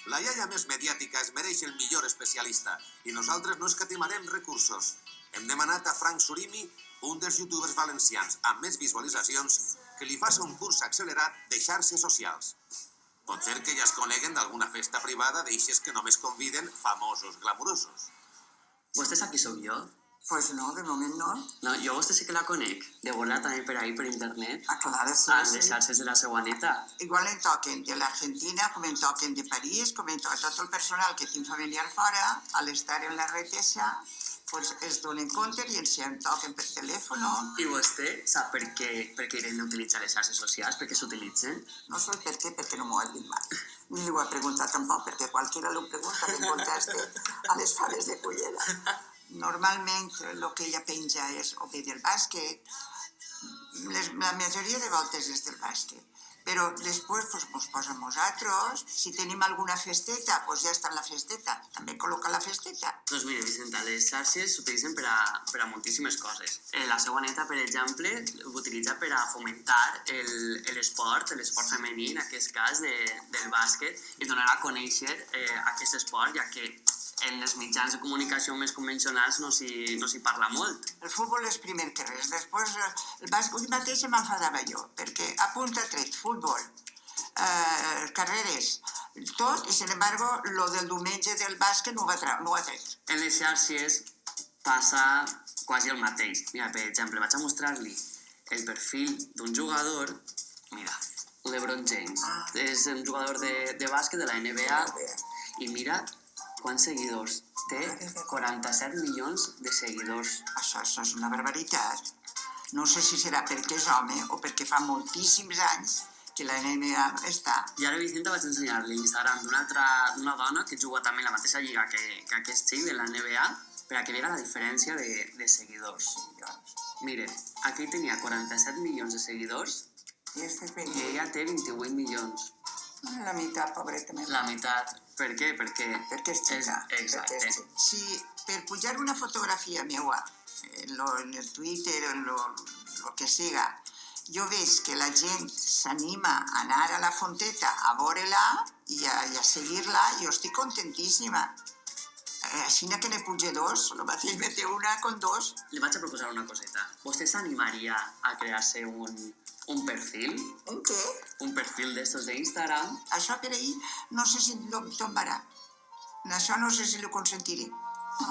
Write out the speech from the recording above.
La iaia més mediàtica es mereix el millor especialista i nosaltres no escatimarem recursos. Hem demanat a Frank Surimi, un dels youtubers valencians amb més visualitzacions, que li faci un curs accelerat de xarxes socials. Pot ser que ja es coneguen d'alguna festa privada d'eixes que només conviden famosos glamurosos. ¿Vostè sap qui sóc jo? Pues no, de moment no. No, jo vostè sí que la conec. De volar també per ahí, per internet. Ah, claro, sí, A les sí. xarxes de la seua neta. Igual em toquen de l'Argentina, com em toquen de París, com em toquen tot el personal que tinc familiar fora, a l'estar en la retesa, pues es donen compte i ens em toquen per telèfon. I vostè sap per què eren d'utilitzar les xarxes socials? Per què s'utilitzen? No sé per què, perquè no m'ho ha dit mai. Ni li ho ha preguntat tampoc, perquè qualquiera lo pregunta que em conteste a les faves de cullera. Normalment el que ella penja és o bé del bàsquet, la majoria de voltes és del bàsquet, però després ens posa nosaltres, si tenim alguna festeta, doncs ja està en la festeta, també col·loca la festeta. Doncs mire, Vicenta, les xarxes s'utilitzen per a moltíssimes coses. La seua neta, per exemple, l'utilitza per a fomentar l'esport femení, en aquest cas, del bàsquet, i donar a conèixer aquest esport, ja que en els mitjans de comunicació més convencionals no s'hi parla molt. El futbol és primer que res. Després, el bàsquet mateix m'enfadava jo, perquè a punta tret, futbol, carreres, tot, i sin embargo, lo del diumenge del bàsquet no ho ha tret. En les xarxes passa quasi el mateix. Mira, per exemple, vaig a mostrar-li el perfil d'un jugador, mira, LeBron James. És un jugador de bàsquet de la NBA i mira quants seguidors. Té 47 milions de seguidors. Això és una barbaritat. No sé si serà perquè és home o perquè fa moltíssims anys que la NBA està. I ara, Vicenta, vaig ensenyar-li l'Instagram d'una dona que juga també en la mateixa lliga que aquest xic de la NBA per a que vega la diferència de seguidors. Mire, aquí tenia 47 milions de seguidors i ella té 28 milions. La meitat, pobreta meva. La meitat. Per què? Perquè és xica. Exacte. Si per pujar una fotografia meua en el Twitter o en lo que siga, jo veig que la gent s'anima a anar a la fonteta a veure-la i a seguir-la, jo estic contentíssima. Així que ne puge dos, el mateix me té una con dos. Li vaig a proposar una coseta. Vostè s'animaria a crear-se un perfil? Un què? Un perfil d'estos d'Instagram? Això per ahir no sé si em tombarà. Això no sé si lo consentiré.